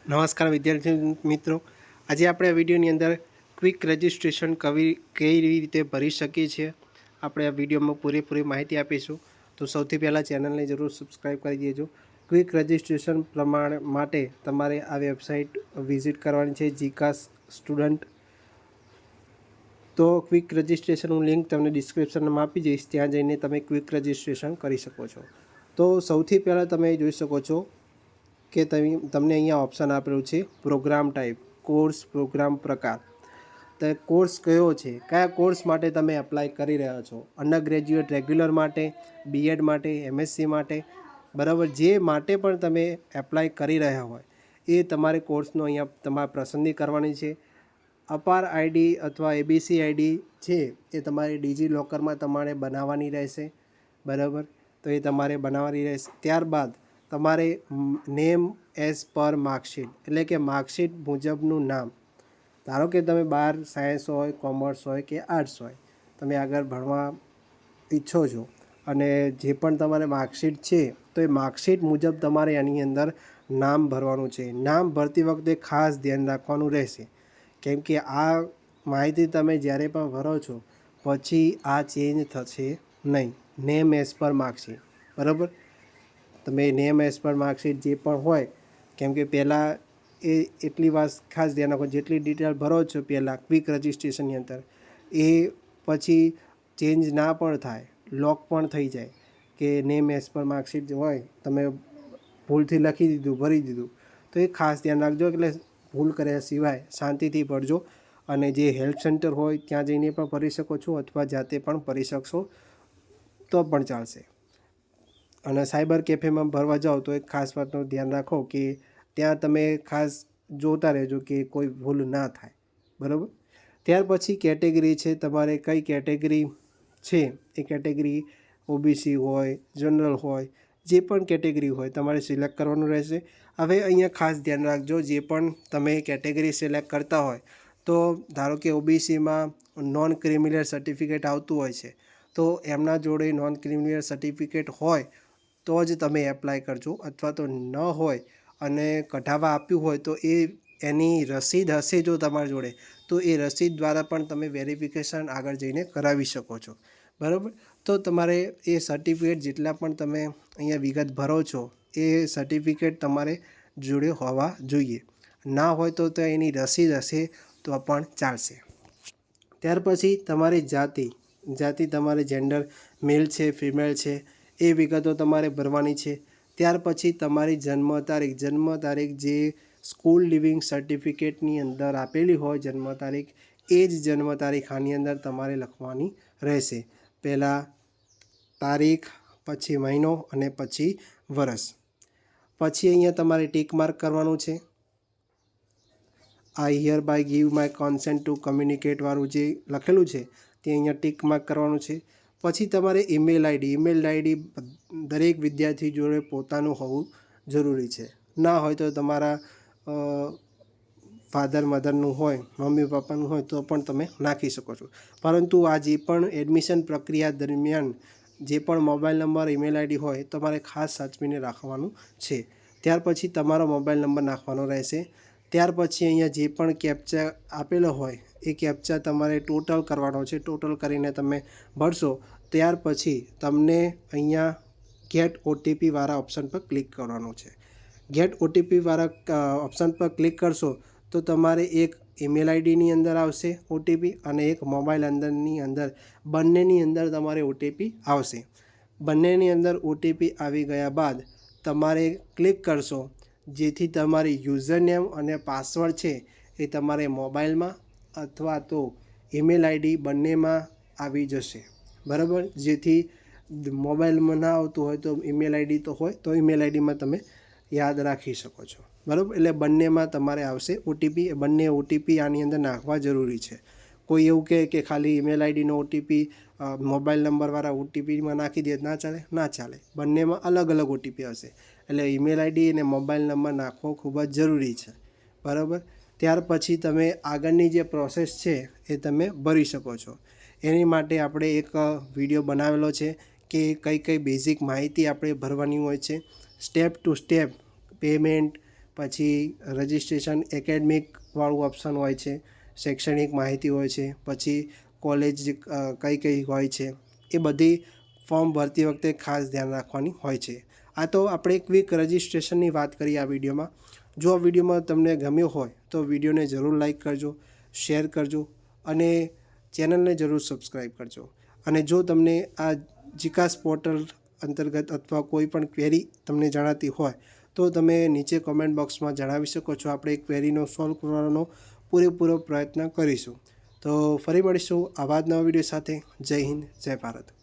નમસ્કાર વિદ્યાર્થી મિત્રો, આજે આપણે આ વિડીયોની અંદર ક્વિક રજિસ્ટ્રેશન કઈ રીતે ભરી શકીએ છીએ આપણે આ વિડીયોમાં પૂરેપૂરી માહિતી આપીશું. તો સૌથી પહેલાં ચેનલને જરૂર સબસ્ક્રાઈબ કરી દેજો. ક્વિક રજિસ્ટ્રેશન માટે તમારે આ વેબસાઇટ વિઝિટ કરવાની છે, જીકાસ સ્ટુડન્ટ. તો ક્વિક રજિસ્ટ્રેશન હું લિંક તમને ડિસ્ક્રિપ્શનમાં આપી જઈશ, ત્યાં જઈને તમે ક્વિક રજિસ્ટ્રેશન કરી શકો છો. તો સૌથી પહેલાં તમે જોઈ શકો છો કે તમને અહીંયા ઓપ્શન આપેલું છે પ્રોગ્રામ ટાઈપ, કોર્સ, પ્રોગ્રામ પ્રકાર. તો કોર્સ કયો છે, કયા કોર્સ માટે તમે એપ્લાય કરી રહ્યા છો? અંડર ગ્રેજ્યુએટ રેગ્યુલર માટે, બીએડ માટે, એમએસસી માટે, બરાબર. જે માટે પણ તમે એપ્લાય કરી રહ્યા હોય એ તમારે કોર્સનો અહીંયા તમારે પસંદગી કરવાની છે. અપાર આઈડી અથવા એબીસી આઈડી છે એ તમારે ડિજીલોકરમાં તમારે બનાવવાની રહેશે, બરાબર. તો એ તમારે બનાવવાની રહેશે. ત્યારબાદ તમારે નેમ એઝ પર માર્કશીટ, એટલે કે માર્કશીટ મુજબનું નામ. ધારો કે તમે 12 સાયન્સ હોય, કોમર્સ હોય કે આર્ટ્સ હોય, તમે આગળ ભણવા ઈચ્છો છો અને જે પણ તમારે માર્કશીટ છે તો એ માર્કશીટ મુજબ તમારે એની અંદર નામ ભરવાનું છે. નામ ભરતી વખતે ખાસ ધ્યાન રાખવાનું રહેશે, કેમ કે આ માહિતી તમે જ્યારે પણ ભરો છો પછી આ ચેન્જ થશે નહીં. નેમ એઝ પર માર્કશીટ, બરાબર. તમે નેમ એઝ પર માર્કશીટ જે પણ હોય, કેમ કે પહેલાં એટલી વાત ખાસ ધ્યાન રાખો, જેટલી ડિટેલ ભરો છો પહેલાં ક્વિક રજિસ્ટ્રેશનની અંદર, એ પછી ચેન્જ ના પણ થાય, લોક પણ થઈ જાય કે નેમ એઝ પર માર્કશીટ હોય તમે ભૂલથી લખી દીધું, ભરી દીધું, તો એ ખાસ ધ્યાન રાખજો. એટલે ભૂલ કર્યા સિવાય શાંતિથી ભરજો. અને જે હેલ્પ સેન્ટર હોય ત્યાં જઈને પણ ભરી શકો છો અથવા જાતે પણ ભરી શકશો તો પણ ચાલશે. અને સાયબર કેફેમાં ભરવા જાઓ તો એક ખાસ વાતનું ધ્યાન રાખો કે ત્યાં તમે ખાસ જોતા રહેજો કે કોઈ ભૂલ ના થાય, બરાબર. ત્યાર પછી કેટેગરી છે, તમારે કઈ કેટેગરી છે એ કેટેગરી ઓબીસી હોય, જનરલ હોય, જે પણ કેટેગરી હોય તમારે સિલેક્ટ કરવાનું રહેશે. હવે અહીંયા ખાસ ધ્યાન રાખજો, જે પણ તમે કેટેગરી સિલેક્ટ કરતા હોય, તો ધારો કે ઓબીસીમાં નોન ક્રિમિનલ સર્ટિફિકેટ આવતું હોય છે, તો એમના જોડે નોન ક્રિમિનલ સર્ટિફિકેટ હોય તો જ તમે એપ્લાય કરજો, અથવા તો ન હોય અને કઢાવવા આપ્યું હોય તો એની રસીદ હશે જો તમારી જોડે, તો એ રસીદ દ્વારા પણ તમે વેરિફિકેશન આગળ જઈને કરાવી શકો છો, બરાબર. તો તમારે એ સર્ટિફિકેટ જેટલા પણ તમે અહીંયા વિગત ભરો છો એ સર્ટિફિકેટ તમારે જોડે હોવા જોઈએ. ના હોય તો એની રસીદ હશે તો પણ ચાલશે. ત્યાર પછી તમારી જાતિ તમારે જેન્ડર મેલ છે, ફિમેલ છે, એ વિગતો તમારે ભરવાની છે. ત્યાર પછી તમારી જન્મ તારીખ જે સ્કૂલ લિવિંગ સર્ટિફિકેટની અંદર આપેલી હોય જન્મ તારીખ, એ જ જન્મ તારીખ આની અંદર તમારે લખવાની રહેશે. પહેલાં તારીખ, પછી મહિનો અને પછી વર્ષ. પછી અહીંયા તમારે ટીક માર્ક કરવાનું છે. I hereby give my consent to communicate વાળું જે લખેલું છે તે અહીંયા ટીક માર્ક કરવાનું છે. પછી તમારે ઈમેલ આઈડી દરેક વિદ્યાર્થી જોડે પોતાનું હોવું જરૂરી છે. ના હોય તો તમારા ફાધર મધરનું હોય, મમ્મી પપ્પાનું હોય તો પણ તમે નાખી શકો છો. પરંતુ આ જે પણ એડમિશન પ્રક્રિયા દરમિયાન જે પણ મોબાઈલ નંબર, ઈમેલ આઈડી હોય તમારે ખાસ સાચવીને રાખવાનું છે. ત્યાર પછી તમારો મોબાઈલ નંબર નાખવાનો રહેશે. ત્યાર પછી અહીંયા જે પણ કેપ્ચા આપેલો હોય એ કેપ્ચા તમારે ટોટલ કરવાનો છે. ટોટલ કરીને તમે ભરશો ત્યાર પછી તમને અહીંયા ગેટ ઓટીપી વાળા ઓપ્શન પર ક્લિક કરવાનું છે. ગેટ ઓટીપી વાળા ઓપ્શન પર ક્લિક કરશો તો તમારે એક ઈમેલ આઈડીની અંદર આવશે ઓટીપી અને એક મોબાઈલ અંદર બંનેની અંદર તમારે ઓટીપી આવશે. બંનેની અંદર ઓટીપી આવી ગયા બાદ તમારે ક્લિક કરશો, જેથી તમારી યુઝર નેમ અને પાસવર્ડ છે એ તમારે મોબાઈલમાં અથવા તો ઈમેલ આઈડી બંનેમાં આવી જશે, બરાબર. જેથી મોબાઈલમાં ના આવતું હોય તો ઈમેલ આઈડી તો હોય તો ઈમેલ આઈડીમાં તમે યાદ રાખી શકો છો, બરાબર. એટલે બંનેમાં તમારે આવશે ઓટીપી. બંને ઓટીપી આની અંદર નાખવા જરૂરી છે. કોઈ એવું કહે કે ખાલી ઈમેલ આઈડીનો ઓટીપી મોબાઈલ નંબરવાળા ઓટીપીમાં નાખી દે, ના ચાલે. ના ચાલે, બંનેમાં અલગ અલગ ઓટીપી હશે. એટલે ઈમેલ આઈડી અને મોબાઈલ નંબર નાખવો ખૂબ જ જરૂરી છે, બરાબર. ત્યાર પછી તમે આગળની જે પ્રોસેસ છે એ તમે ભરી શકો છો. એની માટે આપણે એક વિડીયો બનાવેલો છે કે કઈ બેઝિક માહિતી આપણે ભરવાની હોય છે, સ્ટેપ ટુ સ્ટેપ પેમેન્ટ, પછી રજિસ્ટ્રેશન એકેડમિકવાળું ઓપ્શન હોય છે, શૈક્ષણિક માહિતી હોય છે, પછી કોલેજ કઈ હોય છે, એ બધી ફોર્મ ભરતી વખતે ખાસ ધ્યાન રાખવાની હોય છે. આ તો આપણે ક્વિક રજિસ્ટ્રેશનની વાત કરી આ વિડીયોમાં. જો આ વિડીયોમાં તમને ગમ્યો હોય તો વિડીયોને જરૂર લાઈક કરજો, શેર કરજો અને ચેનલને જરૂર સબસ્ક્રાઈબ કરજો. અને જો તમને આ જીકાસ પોર્ટલ અંતર્ગત અથવા કોઈ પણ ક્વેરી તમને જણાતી હોય તો તમે નીચે કોમેન્ટ બોક્સમાં જણાવી શકો છો. આપણે એ ક્વેરીનો સોલ્વ કરવાનો પૂરેપૂરો પ્રયત્ન કરીશું. તો ફરી મળીશું આવા જ નવા વિડીયો સાથે. જય હિન્દ, જય ભારત.